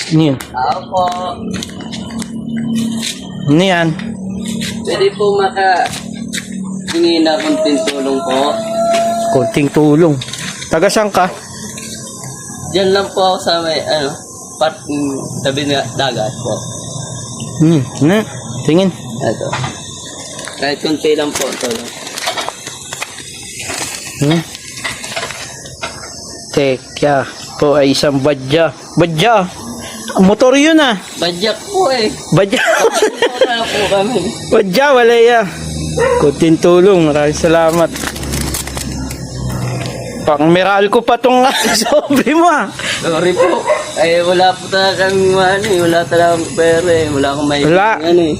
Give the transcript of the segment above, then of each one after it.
Ano yun? Opo. Ano yan? Pwede po hingi na konting tulong po. Konting tulong. Taga saan ka? Diyan lang po ako sa may, tabi na dagat po. Ano? Tingin. Ito. Kahit konti lang po, tulong. Teka. Po ay isang badya. Badya! Motor yun ah. Badyak po eh. Badya. Wala po kami. Badya, wala ya. Konting tulong. Maraming salamat. Pang meral ko pa tong sobre mo ah. Sorry po. Ay, wala po talaga kami wala talaga pera eh. Wala akong may Wala.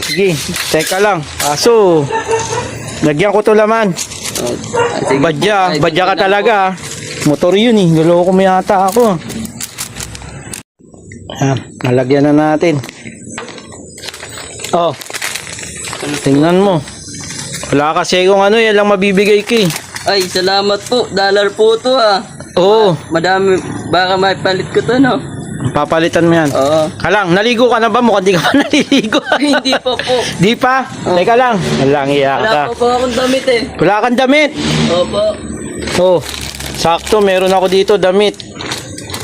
Sige, teka lang. Aso, lagyan ko to laman. Sige po. Badya, Ay, badya ka sige lang talaga ah. Motor yun eh. Naloko mo yata ako. Ayan, nalagyan na natin. Oh, tingnan mo. Wala kasi kung ano, yan lang mabibigay ko eh. Ay, salamat po. Dollar po to ah. Oo, Madami. Baka may palit ko to, no? papalitan mo yan. Oo. Kalang, naligo ka na ba? Mukhang di ka pa naliligo. Ay, hindi pa po. Di pa? Teka lang. Walang iya Wala ka. pa po akong damit eh. Wala kang damit. Opo. Oh, sakto. Meron ako dito damit.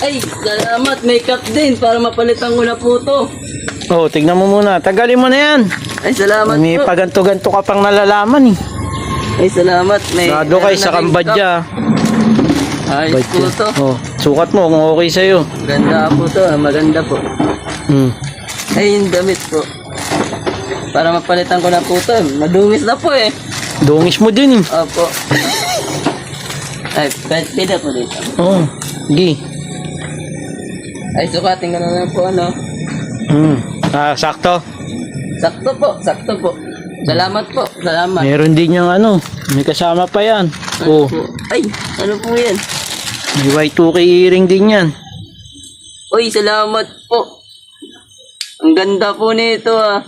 Ay, salamat. May cup din para mapalitan ko na po to. Oh, tignan mo muna. Tagalin mo na yan. Ay, salamat May po. paganto-ganto ka pang nalalaman eh. Ay, salamat. Sado kay sa kambadya. Ayos po to. Oh, sukat mo kung okay sa'yo. Ganda po to. Maganda po. Ay, yung damit po. Para mapalitan ko na po to. Madungis na po eh. Dungis mo din eh. Opo. Ay, pwede po dito. Oh, gi. Ay, sukatin ko na lang po ano. Sakto. Sakto po, sakto po. Salamat po, salamat. Meron din yung ano. May kasama pa yan. Oh, Ay, ano po yan? may Y2K earring din yan. Uy, salamat po. Ang ganda po nito ah.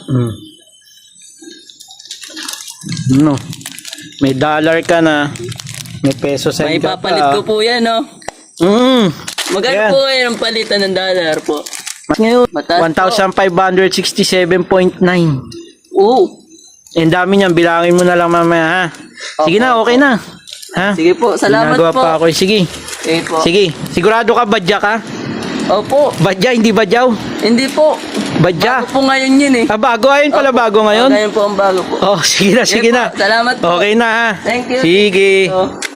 Ano? May dollar ka na. May peso sa May ka papalit ko po yan no. Magkano Yan. po kayo ng palitan ng dollar po? Ngayon, Mataas po. 1,567.9. Oo. Ang dami niyan, bilangin mo na lang mamaya ha. Sige na, okay na. Ha? Sige po, salamat Ginagawa po. pa ako. Sige. Sige po. Sige. Sigurado ka, badya ka? Opo. Badya, hindi badyaw? Hindi po. Badya? Bago po ngayon yun eh. Bago. Ayun pala, bago ngayon? Ngayon po ang bago po. Oh, sige na, sige Sige na. po, salamat po. Okay na ha. Thank you. Sige. Oh.